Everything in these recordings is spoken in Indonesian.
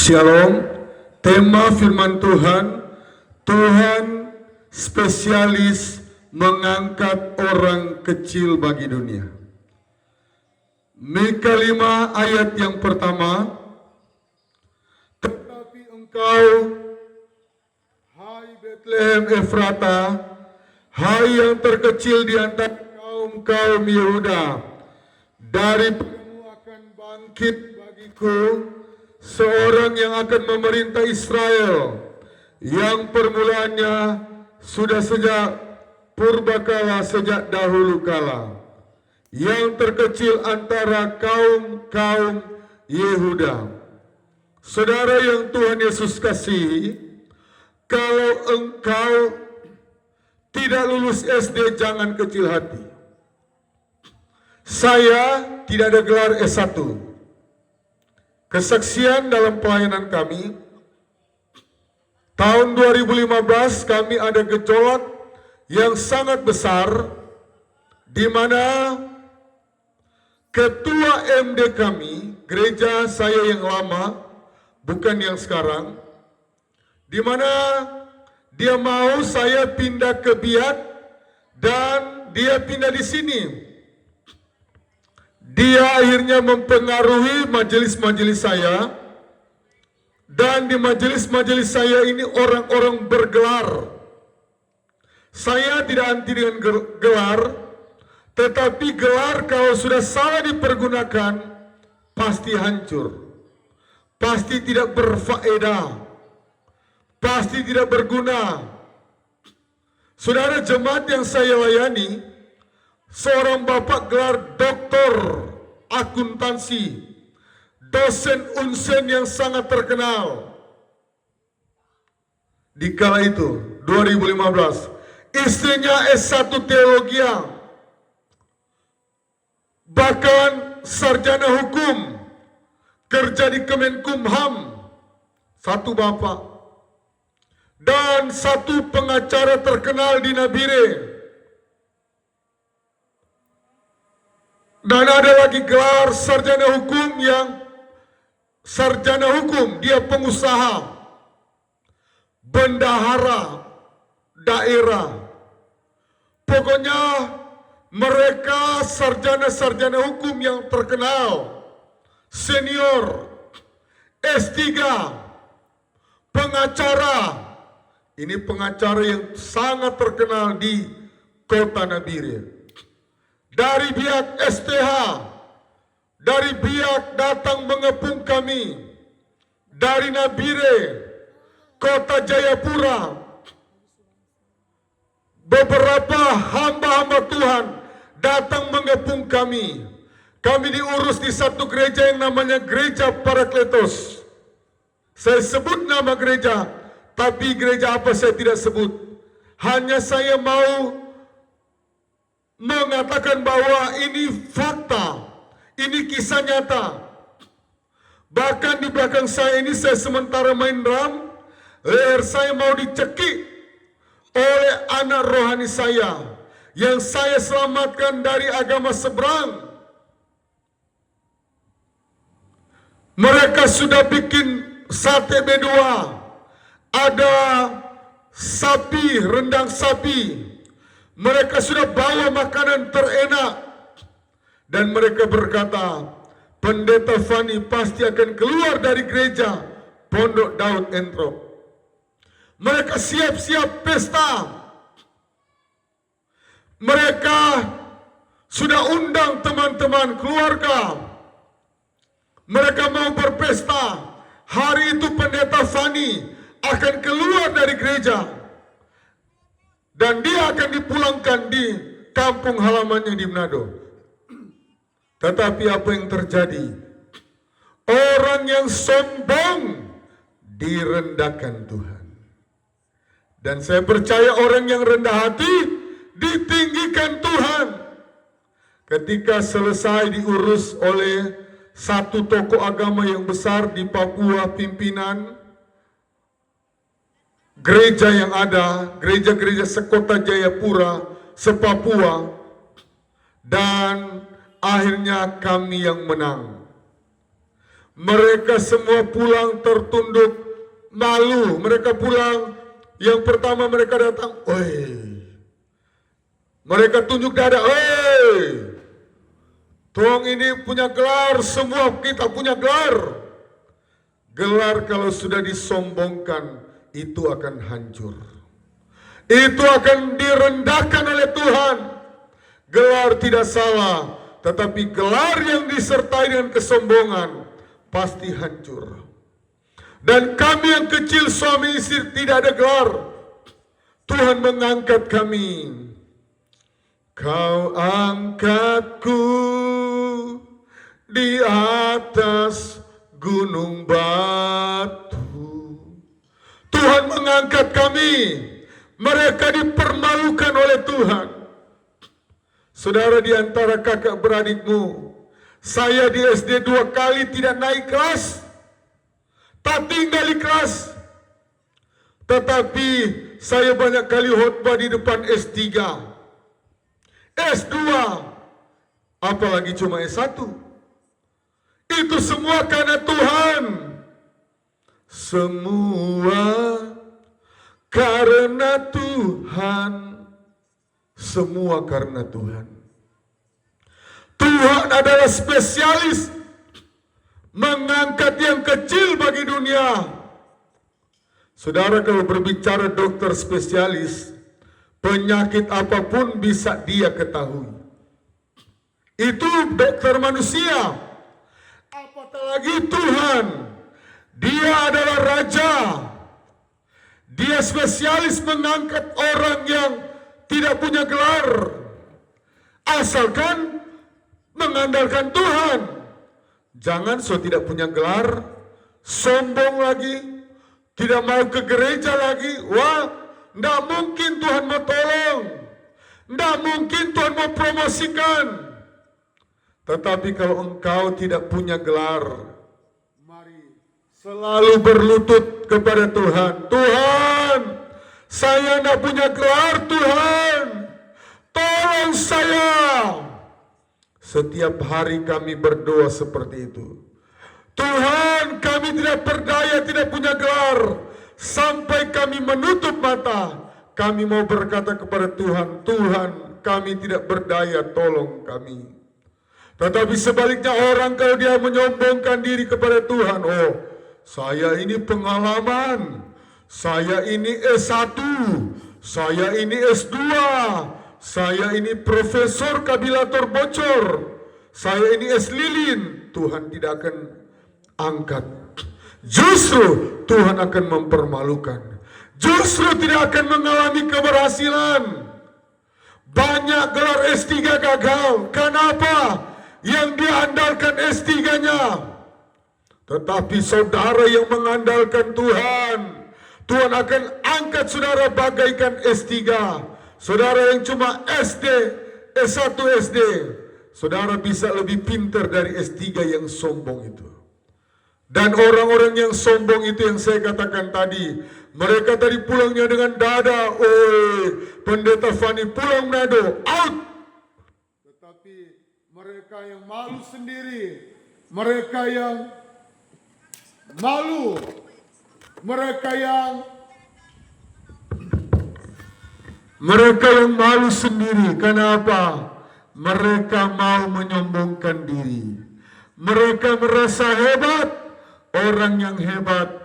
Shalom, tema firman Tuhan, Tuhan spesialis mengangkat orang kecil bagi dunia. Mika 5 ayat yang pertama, tetapi engkau, hai Bethlehem Efrata, hai yang terkecil di antara kaum-kaum Yehuda, daripadamu akan bangkit bagiku seorang yang akan memerintah Israel, yang permulaannya sudah sejak purbakala, sejak dahulu kala, yang terkecil antara kaum-kaum Yehuda. Saudara yang Tuhan Yesus kasihi, kalau engkau tidak lulus SD, jangan kecil hati. Saya tidak ada gelar S1. Kesaksian dalam pelayanan kami, tahun 2015 kami ada gejolak yang sangat besar, di mana ketua MD kami, gereja saya yang lama, bukan yang sekarang, di mana dia mau saya pindah ke Biak dan dia pindah di sini. Dia akhirnya mempengaruhi majelis-majelis saya, dan di majelis-majelis saya ini orang-orang bergelar. Saya tidak anti dengan gelar, tetapi gelar kalau sudah salah dipergunakan, pasti hancur, pasti tidak berfaedah, pasti tidak berguna. Saudara jemaat yang saya layani, seorang bapak gelar doktor akuntansi, dosen unsen yang sangat terkenal. Di kala itu, 2015, istrinya S1 teologi, bahkan sarjana hukum, kerja di Kemenkumham, satu bapak, dan satu pengacara terkenal di Nabire. Dan ada lagi gelar sarjana hukum dia pengusaha, bendahara daerah. Pokoknya mereka sarjana-sarjana hukum yang terkenal, senior, S3, pengacara. Ini pengacara yang sangat terkenal di kota Nabire. Dari Biak STH, dari Biak datang mengepung kami, dari Nabire, kota Jayapura, beberapa hamba-hamba Tuhan datang mengepung kami. Kami diurus di satu gereja yang namanya Gereja Parakletos. Saya sebut nama gereja, tapi gereja apa saya tidak sebut. Hanya saya mau mengatakan bahwa ini fakta, ini kisah nyata. Bahkan di belakang saya ini, saya sementara main drum, leher saya mau dicekik oleh anak rohani saya, yang saya selamatkan dari agama seberang. Mereka sudah bikin sate B2, ada sapi, rendang sapi. Mereka sudah bawa makanan terenak, dan mereka berkata, Pendeta Fani pasti akan keluar dari gereja Pondok Daud Entrop. Mereka siap-siap pesta. Mereka sudah undang teman-teman keluarga. Mereka mau berpesta. Hari itu Pendeta Fani akan keluar dari gereja, dan dia akan dipulangkan di kampung halamannya di Manado. Tetapi apa yang terjadi? Orang yang sombong direndahkan Tuhan. Dan saya percaya orang yang rendah hati ditinggikan Tuhan. Ketika selesai diurus oleh satu tokoh agama yang besar di Papua, pimpinan gereja yang ada, gereja-gereja sekota Jayapura, se-Papua, dan akhirnya kami yang menang. Mereka semua pulang tertunduk malu. Mereka pulang, yang pertama mereka datang, oi. Mereka tunjuk dada, oi. Tong ini punya gelar, semua kita punya gelar. Gelar kalau sudah disombongkan, itu akan hancur. Itu akan direndahkan oleh Tuhan. Gelar tidak salah, tetapi gelar yang disertai dengan kesombongan pasti hancur. Dan kami yang kecil suami istri tidak ada gelar. Tuhan mengangkat kami. Kau angkatku di atas gunung batu. Tuhan mengangkat kami. Mereka dipermalukan oleh Tuhan. Saudara, di antara kakak beradikmu, saya di SD 2 kali tidak naik kelas, tak tinggal di kelas. Tetapi saya banyak kali khotbah di depan S3, S2, apalagi cuma S1. Itu semua karena Tuhan. Semua karena Tuhan. Semua karena Tuhan. Tuhan adalah spesialis mengangkat yang kecil bagi dunia. Saudara, kalau berbicara dokter spesialis, penyakit apapun bisa dia ketahui. Itu dokter manusia. Apatah lagi Tuhan. Dia adalah raja. Dia spesialis mengangkat orang yang tidak punya gelar. Asalkan mengandalkan Tuhan. Jangan tidak punya gelar, sombong lagi, tidak mau ke gereja lagi. Wah, tidak mungkin Tuhan mau tolong. Tidak mungkin Tuhan mau promosikan. Tetapi kalau engkau tidak punya gelar, mari selalu berlutut kepada Tuhan. Tuhan, saya tidak punya gelar, Tuhan. Tolong saya. Setiap hari kami berdoa seperti itu. Tuhan, kami tidak berdaya, tidak punya gelar. Sampai kami menutup mata, kami mau berkata kepada Tuhan, Tuhan, kami tidak berdaya, tolong kami. Tetapi sebaliknya orang kalau dia menyombongkan diri kepada Tuhan, oh, saya ini pengalaman, saya ini S1, saya ini S2, saya ini profesor kabilator bocor, saya ini S lilin. Tuhan tidak akan angkat. Justru Tuhan akan mempermalukan. Justru tidak akan mengalami keberhasilan. Banyak gelar S3 gagal. Kenapa? Yang diandalkan S3-nya. Tetapi saudara yang mengandalkan Tuhan, Tuhan akan angkat saudara bagaikan S3. Saudara yang cuma SD, S1 SD, saudara bisa lebih pintar dari S3 yang sombong itu. Dan orang-orang yang sombong itu yang saya katakan tadi, mereka tadi pulangnya dengan dada, oi, Pendeta Fani pulang Manado, out. Tetapi mereka yang malu sendiri, mereka yang malu, mereka yang malu sendiri. Kenapa? Mereka mau menyombongkan diri. Mereka merasa hebat. Orang yang hebat,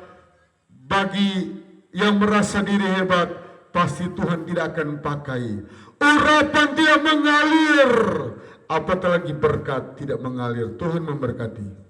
bagi yang merasa diri hebat, pasti Tuhan tidak akan pakai. Urapan tidak mengalir, apatah lagi berkat tidak mengalir. Tuhan memberkati.